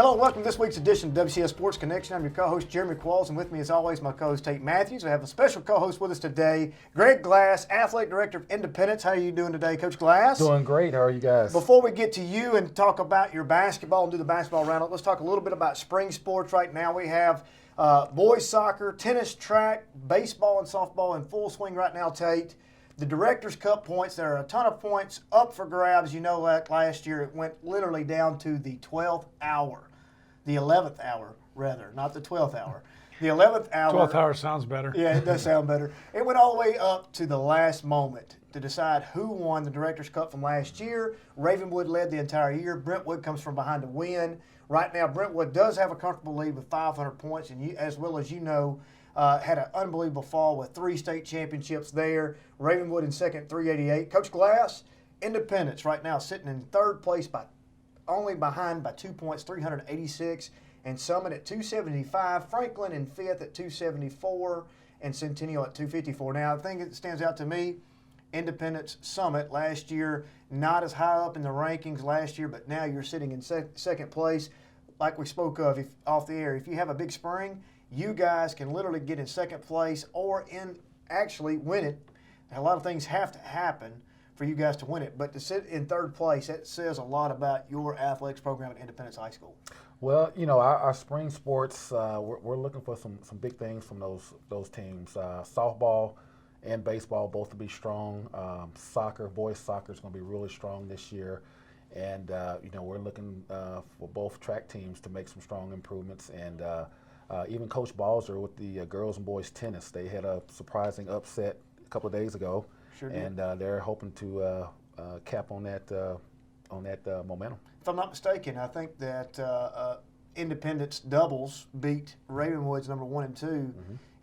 Hello and welcome to this week's edition of WCS Sports Connection. I'm your co-host, Jeremy Qualls, and with me as always, my co-host, Tate Mathews. I have a special co-host with us today, Greg Glass, Athletic Director of Independence. How are you doing today, Coach Glass? Doing great. How are you guys? Before we get to you and talk about your basketball and do the basketball roundup, let's talk a little bit about spring sports right now. We have boys soccer, tennis, track, baseball, and softball in full swing right now, Tate. The Director's Cup points, there are a ton of points up for grabs. You know, like last year, it went literally down to the 12th hour. The 11th hour, rather, not the 12th hour. The 11th hour. 12th hour sounds better. Yeah, it does sound better. It went all the way up to the last moment to decide who won the Director's Cup from last year. Ravenwood led the entire year. Brentwood comes from behind to win. Right now, Brentwood does have a comfortable lead with 500 points, and you, as well as you know, had an unbelievable fall with 3 state championships there. Ravenwood in second, 388. Coach Glass, Independence right now sitting in third place only behind by 2 points, 386, and Summit at 275. Franklin in fifth at 274, and Centennial at 254. Now, the thing that stands out to me, Independence Summit last year, not as high up in the rankings last year, but now you're sitting in second place. Like we spoke of off the air, if you have a big spring, you guys can literally get in second place or actually win it. A lot of things have to happen for you guys to win it, but to sit in third place, that says a lot about your athletics program at Independence High School. Well, you know, our spring sports, we're looking for some big things from those teams. Softball and baseball both to be strong. Soccer, boys soccer is going to be really strong this year. And, you know, we're looking for both track teams to make some strong improvements. And even Coach Balzer with the girls and boys tennis, they had a surprising upset a couple of days ago. Sure did. And they're hoping to cap on that momentum. If I'm not mistaken, I think that Independence doubles beat Ravenwood's number 1 and 2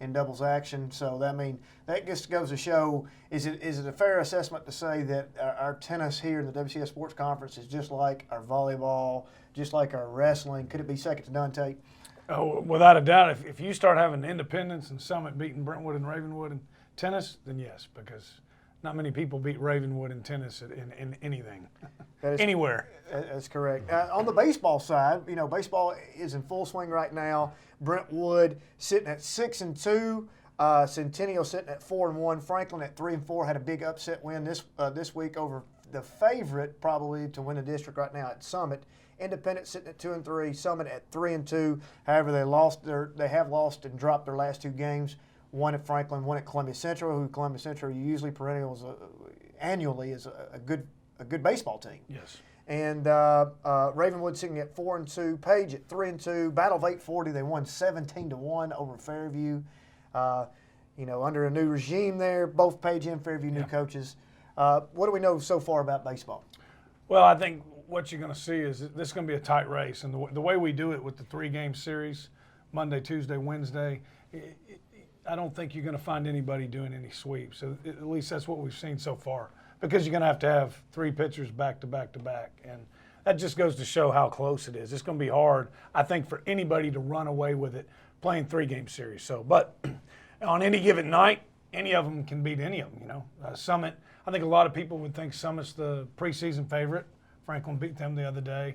in doubles action. So that just goes to show, is it a fair assessment to say that our tennis here in the WCS Sports Conference is just like our volleyball, just like our wrestling? Could it be second to none, Tate? Oh, without a doubt, if you start having Independence and Summit beating Brentwood and Ravenwood in tennis, then yes, because not many people beat Ravenwood in tennis in anything, anywhere. That's correct. On the baseball side, you know, baseball is in full swing right now. Brentwood sitting at 6-2. Centennial sitting at 4-1. Franklin at 3-4 had a big upset win this week over the favorite probably to win the district right now at Summit. Independent sitting at 2-3. Summit at 3-2. However, they have lost and dropped their last 2 games. One at Franklin, one at Columbia Central, who Columbia Central usually perennials annually is a good baseball team. Yes. And Ravenwood sitting at 4-2, Page at 3-2, Battle of 840, they won 17-1 over Fairview. You know, under a new regime there, both Page and Fairview new coaches. What do we know so far about baseball? Well, I think what you're going to see is this is going to be a tight race, and the way we do it with the 3-game series, Monday, Tuesday, Wednesday. I don't think you're going to find anybody doing any sweeps. So at least that's what we've seen so far, because you're going to have 3 pitchers back to back to back. And that just goes to show how close it is. It's going to be hard, I think, for anybody to run away with it playing 3-game series. So, but on any given night, any of them can beat any of them, you know. Summit, I think a lot of people would think Summit's the preseason favorite. Franklin beat them the other day.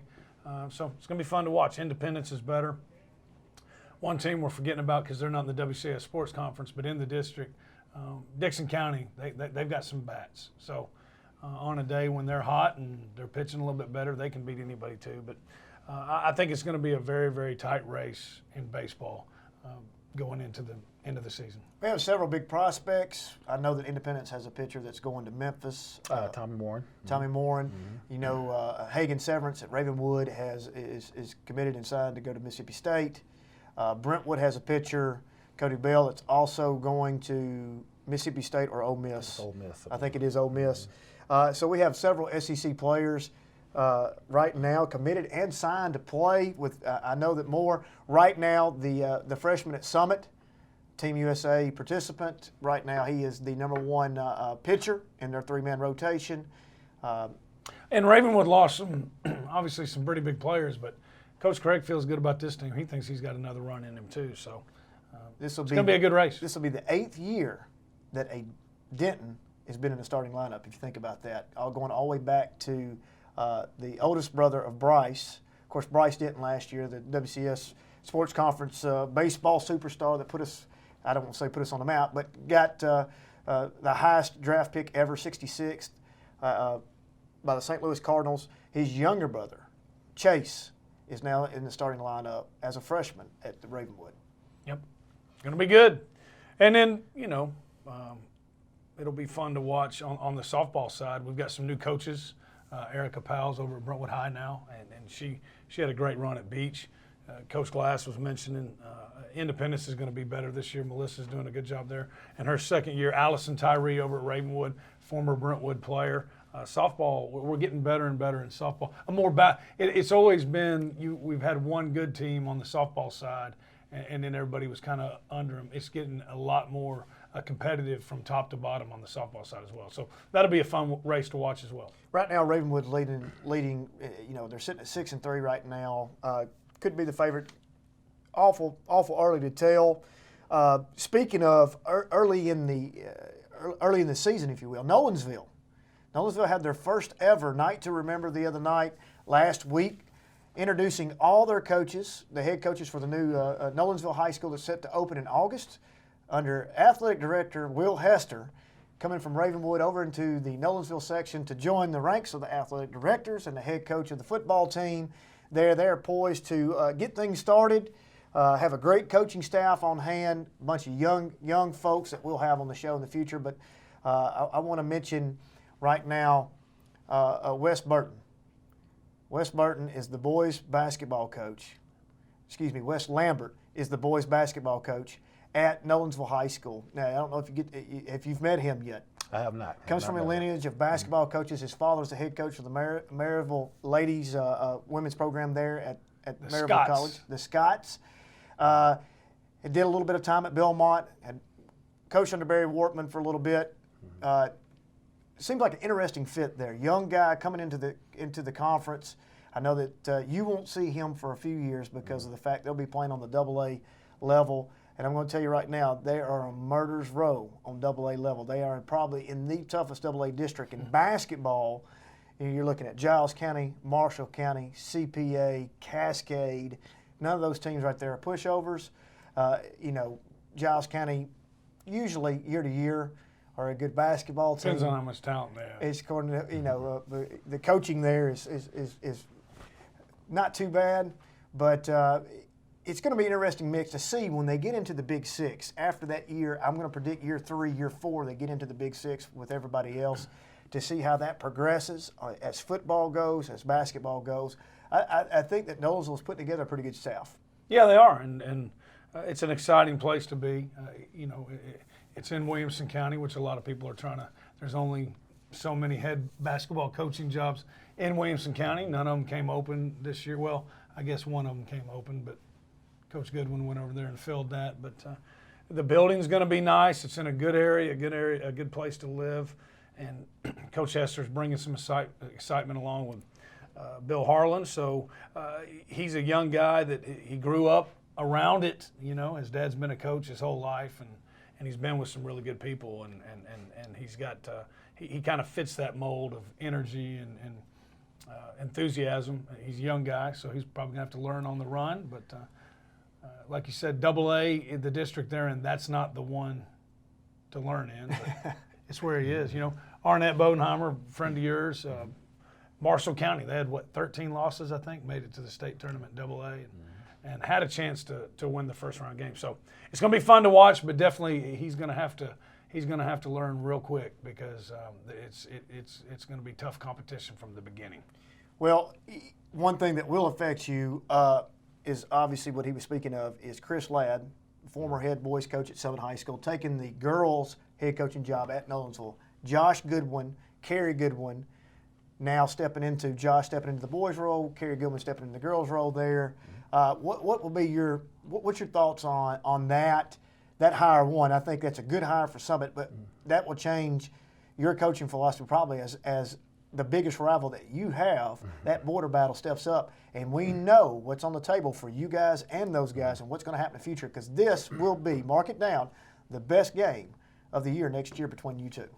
So it's going to be fun to watch. Independence is better. One team we're forgetting about because they're not in the WCS Sports Conference, but in the district, Dixon County, they've got some bats. So on a day when they're hot and they're pitching a little bit better, they can beat anybody too. But I think it's going to be a very, very tight race in baseball going into the end of the season. We have several big prospects. I know that Independence has a pitcher that's going to Memphis. Tommy Morin. Tommy Morin. You know, Hagan Severance at Ravenwood is committed and signed to go to Mississippi State. Brentwood has a pitcher, Cody Bell, that's also going to Mississippi State or Ole Miss. Ole Miss. I think it is Ole Miss. So we have several SEC players right now committed and signed to play with. I know that more right now. The freshman at Summit, Team USA participant. Right now, he is the number 1 pitcher in their 3-man rotation. And Ravenwood lost obviously some pretty big players, but Coach Craig feels good about this team. He thinks he's got another run in him too. So it's going to be a good race. This will be the 8th year that a Denton has been in the starting lineup, if you think about that. Going all the way back to the oldest brother of Bryce, Of course, Bryce Denton last year, the WCS Sports Conference baseball superstar that put us, I don't want to say put us on the map, but got the highest draft pick ever, 66th, by the St. Louis Cardinals. His younger brother, Chase, is now in the starting lineup as a freshman at the Ravenwood. Yep, going to be good. And then, it'll be fun to watch on the softball side. We've got some new coaches. Erica Powell's over at Brentwood High now, and she had a great run at Beach. Coach Glass was mentioning Independence is going to be better this year. Melissa's doing a good job there. And her second year, Allison Tyree over at Ravenwood, former Brentwood player. Softball, we're getting better and better in softball. It's always been we've had one good team on the softball side, and then everybody was kind of under them. It's getting a lot more competitive from top to bottom on the softball side as well. So that'll be a fun race to watch as well. Right now, Ravenwood leading. They're sitting at 6-3 right now. Could be the favorite. Awful early to tell. Speaking of early in the season, if you will, Nolensville had their first ever night to remember the other night last week, introducing all their coaches, the head coaches for the new Nolensville High School that's set to open in August, under athletic director Will Hester, coming from Ravenwood over into the Nolensville section to join the ranks of the athletic directors and the head coach of the football team. They're poised to get things started, have a great coaching staff on hand, a bunch of young folks that we'll have on the show in the future. But I want to mention right now Wes Burton. Wes Burton is the boys' basketball coach. Wes Lambert is the boys' basketball coach at Nolensville High School. Now, I don't know if you've met him yet. I have not. Comes from a lineage of basketball coaches. His father's the head coach of the Maryville ladies women's program there at Maryville College. The Scots. He did a little bit of time at Belmont. Had coached under Barry Wortman for a little bit. Seems like an interesting fit there. Young guy coming into the conference. I know that you won't see him for a few years because of the fact they'll be playing on the AA level. And I'm going to tell you right now, they are a murder's row on AA level. They are probably in the toughest AA district in basketball. You're looking at Giles County, Marshall County, CPA, Cascade. None of those teams right there are pushovers. Giles County usually year to year are a good basketball team. Depends on how much talent they have. It's according to the coaching there is not too bad, but it's going to be an interesting mix to see when they get into the Big Six. After that year, I'm going to predict year 3, year 4, they get into the Big Six with everybody else to see how that progresses as football goes, as basketball goes. I think that Nolensville's putting together a pretty good staff. Yeah, they are, and it's an exciting place to be. It's in Williamson County, which a lot of people are trying to. There's only so many head basketball coaching jobs in Williamson County. None of them came open this year. Well, I guess one of them came open, but Coach Goodwin went over there and filled that. But the building's going to be nice. It's in a good area, a good place to live. And Coach Hester's bringing some excitement along with Bill Harlan. So he's a young guy that he grew up around it. His dad's been a coach his whole life, and he's been with some really good people. And he's got he kind of fits that mold of energy and enthusiasm. He's a young guy, so he's probably going to have to learn on the run. But like you said, AA in the district they're in, that's not the one to learn in. But it's where he is. Arnett Bodenheimer, friend of yours, Marshall County, they had 13 losses, I think, made it to the state tournament AA, and had a chance to win the first round game. So it's going to be fun to watch, but definitely he's going to have to learn real quick because it's going to be tough competition from the beginning. Well, one thing that will affect you is obviously what he was speaking of is Chris Ladd, former head boys coach at Southern High School, taking the girls' head coaching job at Nolensville. Josh Goodwin, Carrie Goodwin, now Josh stepping into the boys' role, Carrie Goodwin stepping into the girls' role there. What will be what's your thoughts on that hire? One, I think that's a good hire for Summit, but that will change your coaching philosophy probably as the biggest rival that you have. That border battle steps up, and we know what's on the table for you guys and those guys and what's going to happen in the future, because this will be, mark it down, the best game of the year next year between you two.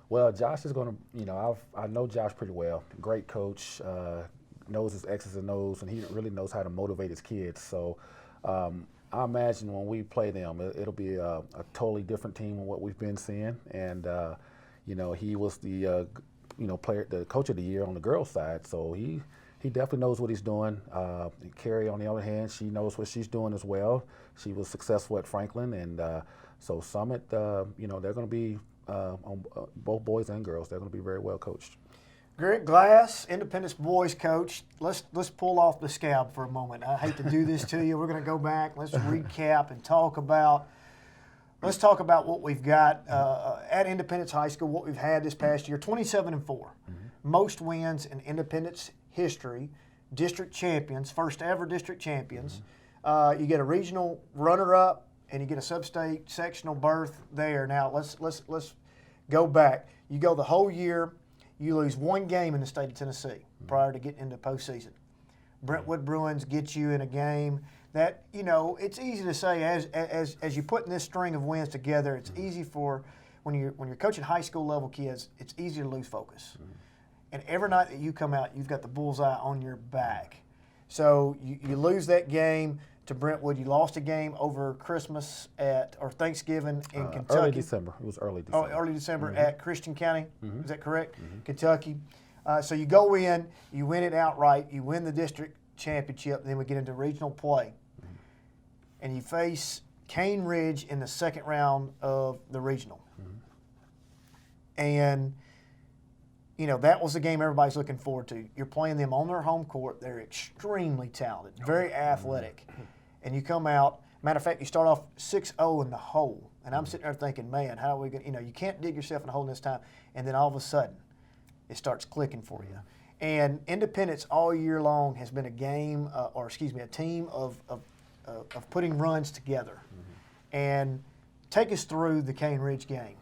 Well, Josh is going to, I know Josh pretty well. Great coach, knows his X's and O's, and he really knows how to motivate his kids. So I imagine when we play them, it'll be a totally different team than what we've been seeing. And he was the the coach of the year on the girls' side, so he definitely knows what he's doing. Carrie, on the other hand, she knows what she's doing as well. She was successful at Franklin, and so Summit, they're going to be on both boys and girls. They're going to be very well coached. Greg Glass, Independence boys coach. Let's pull off the scab for a moment. I hate to do this to you. We're going to go back. Let's recap and talk about. Let's talk about what we've got at Independence High School. What we've had this past year: 27-4, most wins in Independence history. District champions, first ever district champions. You get a regional runner-up, and you get a sub-state sectional berth there. Now let's go back. You go the whole year. You lose one game in the state of Tennessee prior to getting into postseason. Brentwood Bruins get you in a game that, it's easy to say as you put in this string of wins together, it's easy for, when you're coaching high school level kids, it's easy to lose focus. And every night that you come out, you've got the bullseye on your back. So you lose that game to Brentwood. You lost a game over Christmas or Thanksgiving in Kentucky. Early December. It was early December. Oh, early December at Christian County. Is that correct? Kentucky. So you go in, you win it outright, you win the district championship, then we get into regional play. And you face Cane Ridge in the second round of the regional. And that was the game everybody's looking forward to. You're playing them on their home court. They're extremely talented, very athletic. And you come out, matter of fact, you start off 6-0 in the hole. And I'm sitting there thinking, man, how are we going to, you can't dig yourself in a hole this time. And then all of a sudden, it starts clicking for you. And Independence all year long has been a game, a team of putting runs together. And take us through the Cane Ridge game.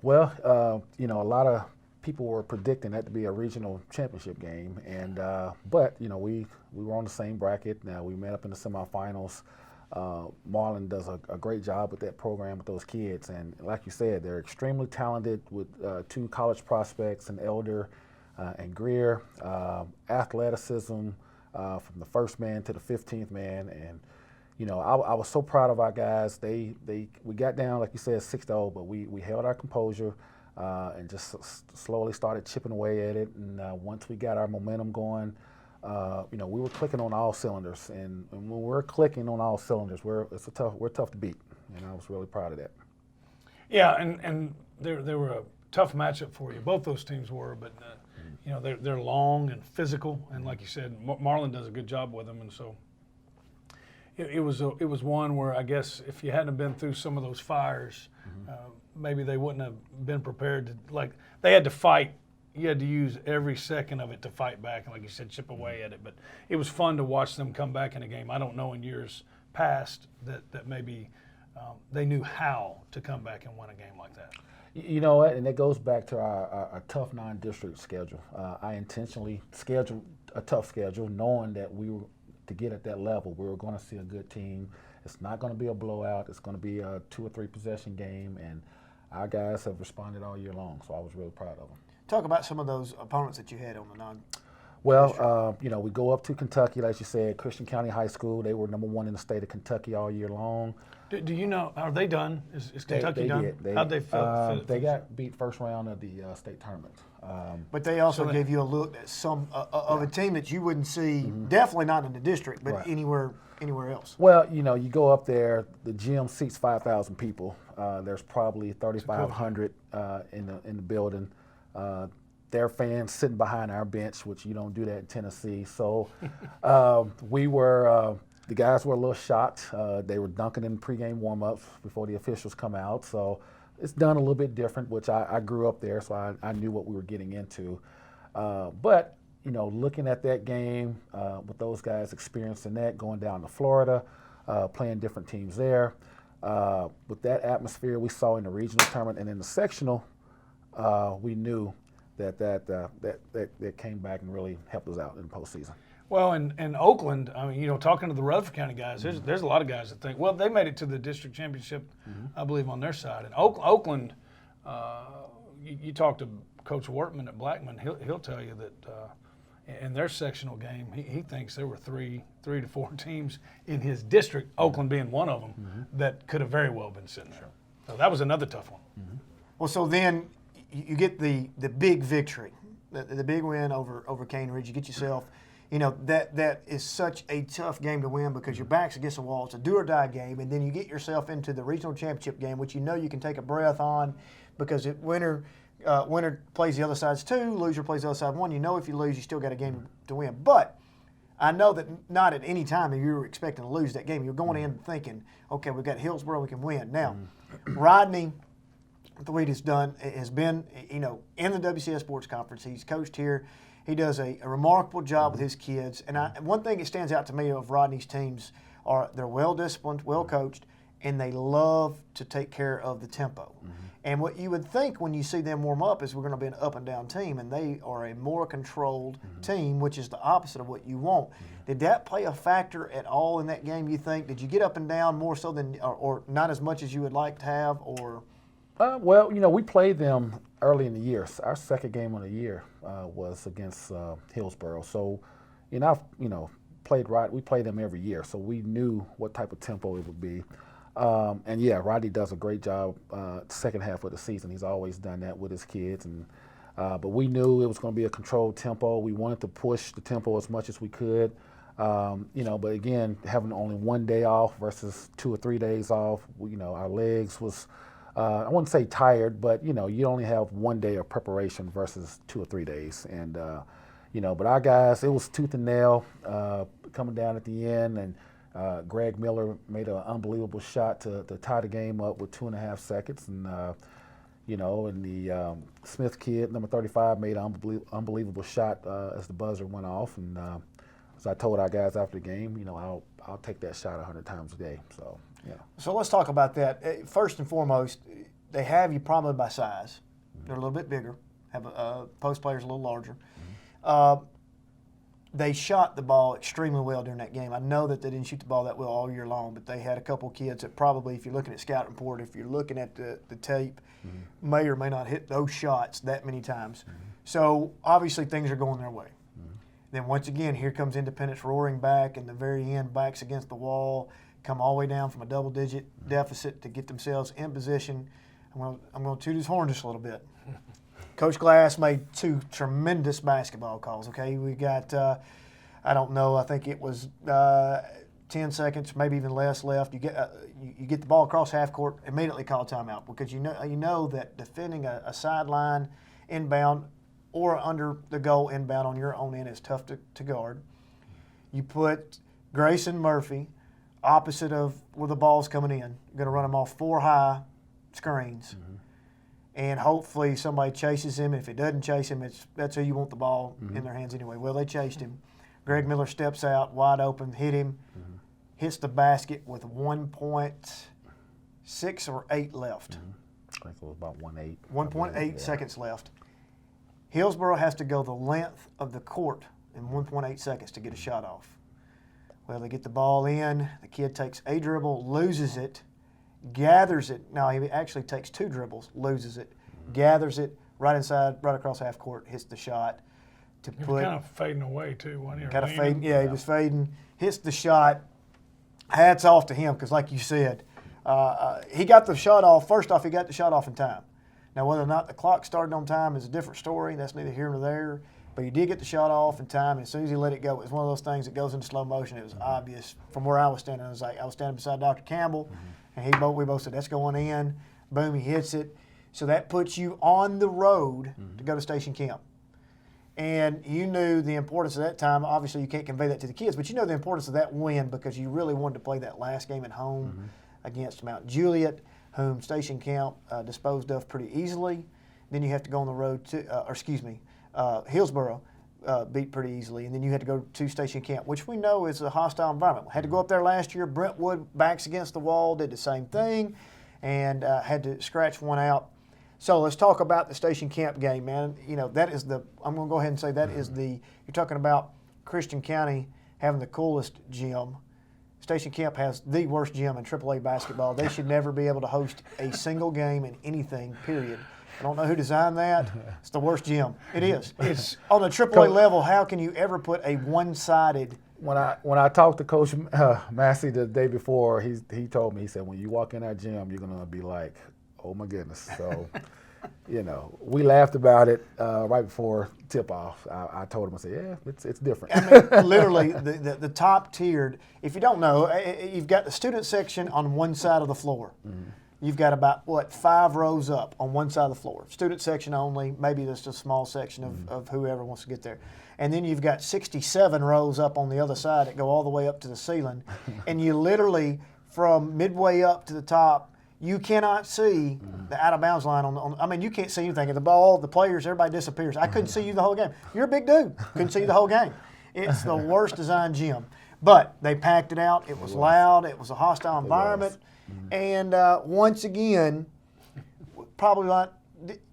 Well, a lot of people were predicting that to be a regional championship game, and but we were on the same bracket. Now we met up in the semifinals. Marlon does a great job with that program with those kids, and like you said, they're extremely talented with two college prospects, an Elder and Greer, athleticism from the first man to the 15th man, and I was so proud of our guys. We got down, like you said, 6-0, but we held our composure. And just slowly started chipping away at it. And once we got our momentum going, we were clicking on all cylinders. And when we're clicking on all cylinders, we're tough to beat. And I was really proud of that. Yeah, and they were a tough matchup for you. Both those teams were, but they're long and physical. And like you said, Marlon does a good job with them. And so it was one where I guess if you hadn't been through some of those fires, maybe they wouldn't have been prepared to, they had to fight. You had to use every second of it to fight back, and like you said, chip away at it. But it was fun to watch them come back in a game. I don't know in years past that maybe they knew how to come back and win a game like that. You know what, and it goes back to our tough non-district schedule. I intentionally scheduled a tough schedule knowing that to get at that level, we were going to see a good team. It's not going to be a blowout. It's going to be a 2 or 3 possession game, and our guys have responded all year long, so I was really proud of them. Talk about some of those opponents that you had on the non. Well, we go up to Kentucky, like you said, Christian County High School. They were #1 in the state of Kentucky all year long. Do you know, are they done? Is Kentucky done? How'd they feel? They got beat first round of the state tournament. But they also gave you a look at some of a team that you wouldn't see, definitely not in the district, but anywhere else. Well, you go up there, the gym seats 5,000 people. There's probably 3,500 in the building. Their fans sitting behind our bench, which you don't do that in Tennessee. So the guys were a little shocked. They were dunking in pregame warm-ups before the officials come out. So it's done a little bit different, which I grew up there, so I knew what we were getting into. But looking at that game with those guys experiencing that, going down to Florida, playing different teams there, with that atmosphere we saw in the regional tournament and in the sectional, we knew that came back and really helped us out in the postseason. Well, in Oakland, I mean, talking to the Rutherford County guys, there's a lot of guys that think, well, they made it to the district championship, I believe, on their side. And Oakland, you talk to Coach Wortman at Blackman, he'll tell you that in their sectional game, he thinks there were three to four teams in his district, Oakland being one of them, that could have very well been sitting there. So that was another tough one. Well, so then you get the big victory, the big win over Cane Ridge. You get yourself, that is such a tough game to win because your back's against the wall. It's a do-or-die game, and then you get yourself into the regional championship game, which you can take a breath on because winner plays the other side's 2, loser plays the other side 1. If you lose, you still got a game to win. But I know that not at any time you were expecting to lose that game. You're going in thinking, okay, we've got Hillsboro, we can win. Now, Rodney, the way he's done, has been, in the WCS Sports Conference. He's coached here. He does a remarkable job with his kids. And one thing that stands out to me of Rodney's teams are they're well-disciplined, well-coached, and they love to take care of the tempo. And what you would think when you see them warm up is we're going to be an up-and-down team, and they are a more controlled team, which is the opposite of what you want. Did that play a factor at all in that game, you think? Did you get up and down more so than or not as much as you would like to have? Or Well, we played them early in the year. Our second game of the year was against Hillsboro. So, we played them every year, so we knew what type of tempo it would be. And yeah, Rodney does a great job second half of the season. He's always done that with his kids, and but we knew it was going to be a controlled tempo. We wanted to push the tempo as much as we could. But again, having only one day off versus 2 or 3 days off, our legs was. I wouldn't say tired, but you only have 1 day of preparation versus 2 or 3 days, and but our guys, it was tooth and nail coming down at the end, and Greg Miller made an unbelievable shot to tie the game up with 2.5 seconds, and and the Smith kid, number 35, made an unbelievable shot as the buzzer went off, and as I told our guys after the game, I'll take that shot 100 times a day. So. Yeah. So let's talk about that. First and foremost, they have you probably by size. They're a little bit bigger. Post players a little larger. They shot the ball extremely well during that game. I know that they didn't shoot the ball that well all year long, but they had a couple kids that probably, if you're looking at scout report, if you're looking at the tape, may or may not hit those shots that many times. So obviously things are going their way. Then once again, here comes Independence roaring back, and the very end, backs against the wall, come all the way down from a double-digit deficit to get themselves in position. I'm going to toot his horn just a little bit. Coach Glass made 2 tremendous basketball calls, okay? We got, I don't know, I think it was 10 seconds, maybe even less left. You get the ball across half court, immediately call timeout because you know that defending a sideline inbound or under the goal inbound on your own end is tough to guard. You put Grayson Murphy opposite of where the ball's coming in. You're going to run them off 4 high screens. And hopefully somebody chases him. If it doesn't chase him, that's who you want the ball in their hands anyway. Well, they chased him. Greg Miller steps out, wide open, hit him, hits the basket with 1.6 or 8 left. I think it was about 1.8. 1.8 seconds left. Hillsboro has to go the length of the court in 1.8 seconds to get a shot off. Well, they get the ball in. The kid takes a dribble, loses it, gathers it. No, he actually takes 2 dribbles, loses it, gathers it right inside, right across half court, hits the shot. He was kind of fading away too, wasn't he? Kind of fading. Yeah, he was fading. Hits the shot. Hats off to him because, like you said, he got the shot off. First off, he got the shot off in time. Now, whether or not the clock started on time is a different story. That's neither here nor there. But he did get the shot off in time, and as soon as he let it go, it was one of those things that goes into slow motion. It was obvious from where I was standing. I was standing beside Dr. Campbell, and we both said, that's going in. Boom, he hits it. So that puts you on the road to go to station camp. And you knew the importance of that time. Obviously, you can't convey that to the kids, but you know the importance of that win because you really wanted to play that last game at home against Mount Juliet, whom station camp disposed of pretty easily. Then you have to go on the road to, Hillsboro beat pretty easily, and then you had to go to station camp, which we know is a hostile environment. We had to go up there last year. Brentwood, backs against the wall, did the same thing, and had to scratch one out. So let's talk about the station camp game, man. That is I'm going to go ahead and say that is you're talking about Christian County having the coolest gym. Station camp has the worst gym in AAA basketball. They should never be able to host a single game in anything, period. I don't know who designed that. It's the worst gym. It is. It's On the AAA level, how can you ever put a one-sided? When I talked to Coach Massey the day before, he told me, he said, when you walk in that gym, you're gonna be like, oh my goodness. So, we laughed about it right before tip-off. I told him, I said, yeah, it's different. I mean, literally, the top tiered. If you don't know, you've got the student section on one side of the floor. Mm-hmm. You've got about 5 rows up on one side of the floor. Student section only. Maybe just a small section of whoever wants to get there. And then you've got 67 rows up on the other side that go all the way up to the ceiling. And you literally, from midway up to the top, you cannot see the out of bounds line I mean, you can't see anything. The ball, the players, everybody disappears. I couldn't see you the whole game. You're a big dude. Couldn't see you the whole game. It's the worst designed gym. But they packed it out. It was loud. It was a hostile environment. And once again, probably not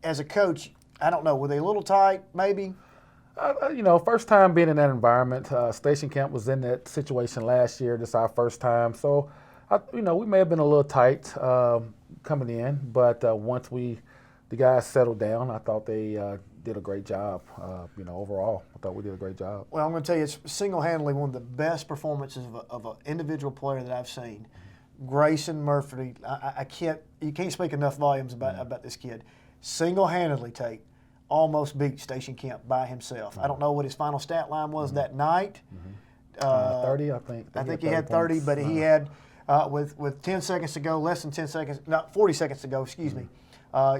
as a coach, I don't know, were they a little tight maybe? First time being in that environment. Station Camp was in that situation last year. This is our first time. So, we may have been a little tight coming in, but once the guys settled down, I thought they did a great job. Overall, I thought we did a great job. Well, I'm going to tell you, it's single-handedly one of the best performances of an individual player that I've seen. Grayson Murphy, you can't speak enough volumes about this kid. Single-handedly, Tate, almost beat Station Camp by himself. Mm-hmm. I don't know what his final stat line was that night. Mm-hmm. 30, I think. I think he had 30, but he had, with 10 seconds to go, less than 10 seconds, not 40 seconds to go, excuse me.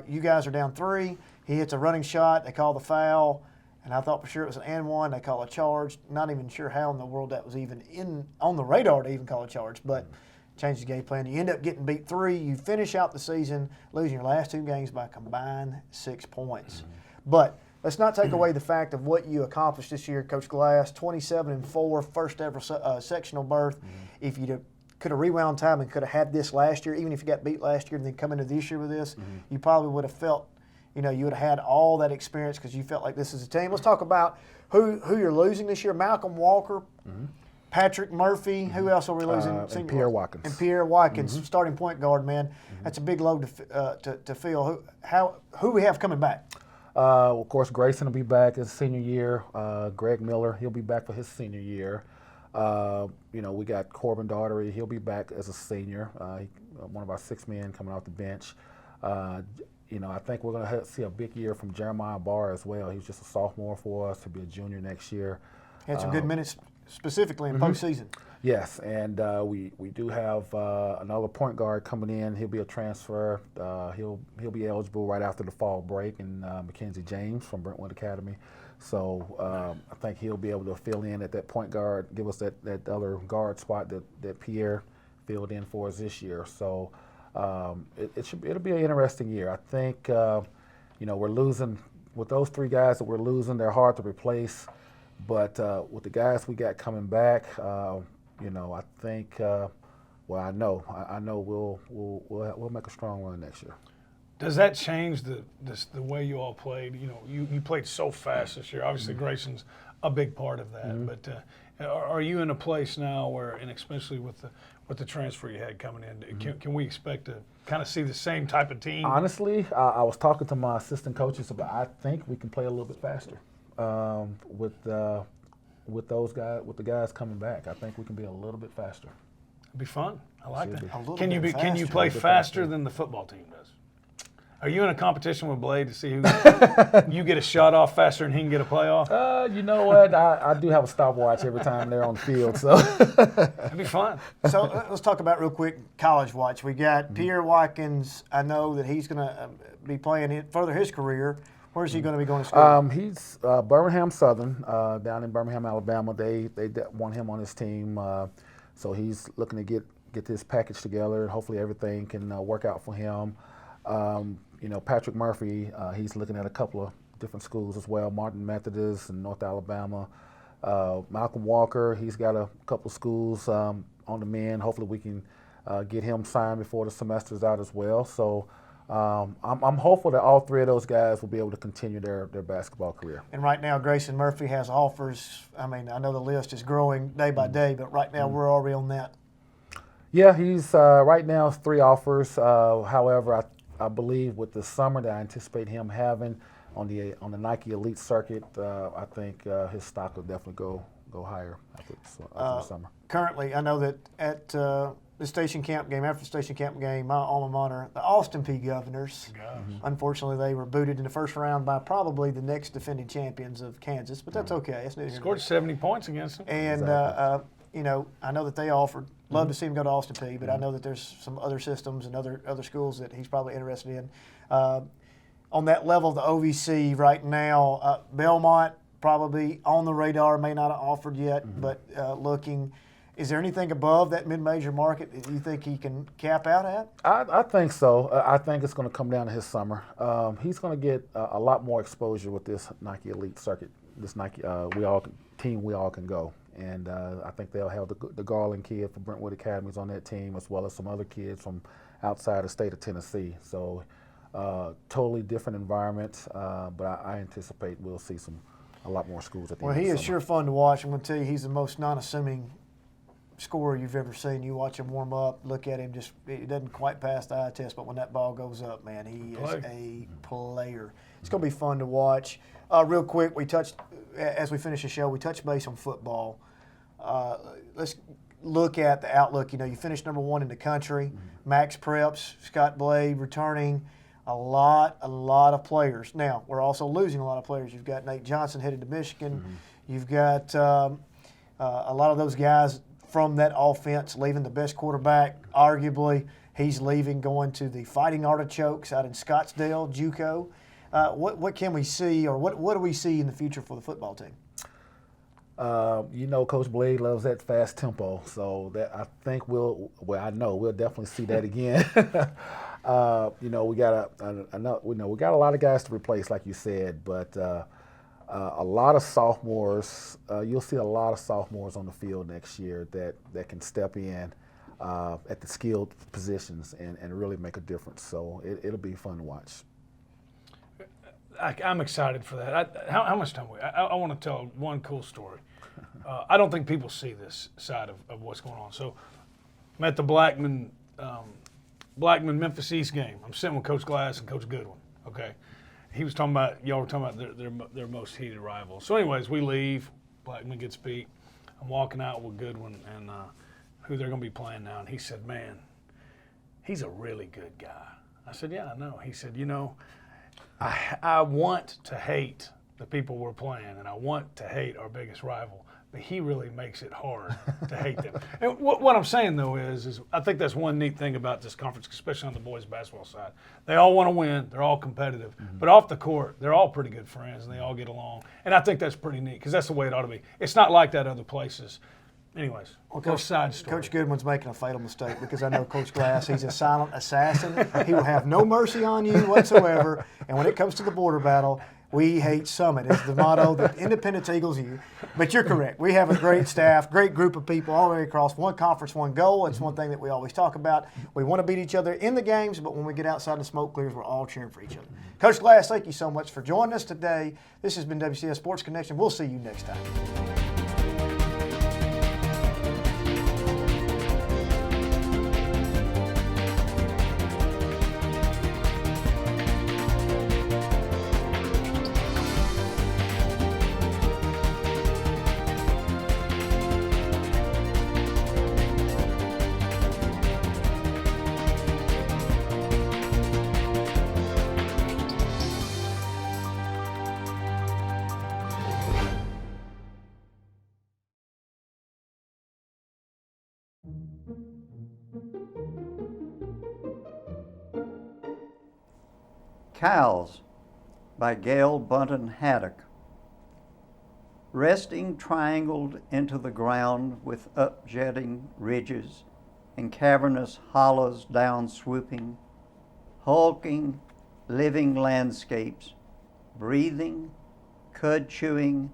You guys are down 3. He hits a running shot. They call the foul. And I thought for sure it was an and one. They call a charge. Not even sure how in the world that was even on the radar to even call a charge. But change the game plan. You end up getting beat 3. You finish out the season losing your last 2 games by a combined 6 points. But let's not take away the fact of what you accomplished this year, Coach Glass. 27-4, first ever sectional berth. If you could have rewound time and could have had this last year, even if you got beat last year and then come into this year with this, you probably would have felt, you would have had all that experience because you felt like this is a team. Let's talk about who you're losing this year. Malcolm Walker. Patrick Murphy, who else are we losing? And Pierre Watkins. And Pierre Watkins, starting point guard, man. That's a big load to fill. Who we have coming back? Of course, Grayson will be back his senior year. Greg Miller, he'll be back for his senior year. We got Corbin Daughtery, he'll be back as a senior. One of our 6 men coming off the bench. I think we're going to see a big year from Jeremiah Barr as well. He's just a sophomore for us. He'll be a junior next year. Had some good minutes specifically in postseason. Yes, and we do have another point guard coming in. He'll be a transfer. He'll be eligible right after the fall break, and Mackenzie James from Brentwood Academy. So I think he'll be able to fill in at that point guard, give us that other guard spot that Pierre filled in for us this year. So it'll be an interesting year. I think we're losing with those 3 guys that we're losing. They're hard to replace. But with the guys we got coming back, I think, I know we'll make a strong run next year. Does that change the way you all played? You played so fast this year. Obviously, Grayson's a big part of that. But are you in a place now where, and especially with the transfer you had coming in, can we expect to kind of see the same type of team? Honestly, I was talking to my assistant coaches about. I think we can play a little bit faster. With those guys, with the guys coming back, I think we can be a little bit faster. It'd be fun. I like that. Can you play faster than the football team does? Are you in a competition with Blade to see who you get a shot off faster and he can get a play off? You know what? I do have a stopwatch every time they're on the field, so that'd be fun. So let's talk about real quick college watch. We got Pierre Watkins. I know that he's going to be playing further his career. Where's he going to be going to school? He's Birmingham Southern, down in Birmingham, Alabama. They want him on his team, so he's looking to get this package together, and hopefully everything can work out for him. Patrick Murphy, he's looking at a couple of different schools as well, Martin Methodist in North Alabama. Malcolm Walker, he's got a couple of schools on the mend. Hopefully we can get him signed before the semester's out as well. So I'm hopeful that all 3 of those guys will be able to continue their basketball career. And right now, Grayson Murphy has offers. I mean, I know the list is growing day by day, but right now we're already on that. Yeah, he's right now 3 offers. However, I believe with the summer that I anticipate him having on the Nike Elite circuit, I think his stock will definitely go higher after the summer. Currently, I know that at the station camp game, after the station camp game, my alma mater, the Austin P Governors, unfortunately they were booted in the first round by probably the next defending champions of Kansas, but that's okay. It's neither here nor Scored 70 points against them. And, Exactly. you know, I know that they offered, love to see him go to Austin P, but I know that there's some other systems and other schools that he's probably interested in. On that level of the OVC right now, Belmont probably on the radar, may not have offered yet, but looking. Is there anything above that mid-major market that you think he can cap out at? I think so. I think it's going to come down to his summer. He's going to get a lot more exposure with this Nike Elite circuit, this Nike We All Can Go. And I think they'll have the Garland kid from Brentwood Academies on that team, as well as some other kids from outside the state of Tennessee. So totally different environment, but I anticipate we'll see a lot more schools at the Well, end he of is the sure summer. fun to watch. I'm going to tell you, he's the most non-assuming scorer you've ever seen. You watch him warm up, look at him, just he doesn't quite pass the eye test, but when that ball goes up, man, he is a player. It's going to be fun to watch. Real quick, as we finish the show, we touched base on football. Let's look at the outlook. You know, you finished number 1 in the country. Max Preps, Scott Blade returning. A lot of players. Now, we're also losing a lot of players. You've got Nate Johnson headed to Michigan. You've got a lot of those guys from that offense leaving. The best quarterback, arguably, he's leaving, going to the Fighting Artichokes out in Scottsdale, JUCO. What can we see, or what do we see in the future for the football team? You know, Coach Blade loves that fast tempo, so that I think we'll definitely see that again. You know, we got a lot of guys to replace, like you said, but a lot of sophomores. You'll see a lot of sophomores on the field next year that can step in at the skilled positions and really make a difference. So it'll be fun to watch. I'm excited for that. How much time? I want to tell one cool story. I don't think people see this side of what's going on. So, I'm at the Blackman Memphis East game. I'm sitting with Coach Glass and Coach Goodwin. Okay, y'all were talking about their most heated rivals. So, anyways, we leave. Blackman gets beat. I'm walking out with Goodwin and who they're going to be playing now, and he said, "Man, he's a really good guy." I said, "Yeah, I know." He said, "You know, I want to hate the people we're playing, and I want to hate our biggest rival, but he really makes it hard to hate them." And what I'm saying, though, is I think that's one neat thing about this conference, especially on the boys basketball side. They all want to win. They're all competitive. But off the court, they're all pretty good friends, and they all get along. And I think that's pretty neat because that's the way it ought to be. It's not like that other places. Anyways, side story. Coach Goodwin's making a fatal mistake because I know Coach Glass, he's a silent assassin. He will have no mercy on you whatsoever. And when it comes to the border battle, we hate Summit is the motto that Independence Eagles use. But you're correct. We have a great staff, great group of people all the way across. One conference, one goal. It's one thing that we always talk about. We want to beat each other in the games, but when we get outside the smoke clears, we're all cheering for each other. Coach Glass, thank you so much for joining us today. This has been WCS Sports Connection. We'll see you next time. Cows by Gail Bunton Haddock. Resting triangled into the ground with upjetting ridges and cavernous hollows down swooping, hulking, living landscapes, breathing, cud chewing,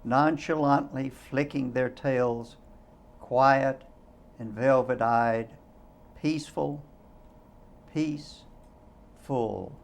nonchalantly flicking their tails, quiet and velvet-eyed, peaceful, peaceful.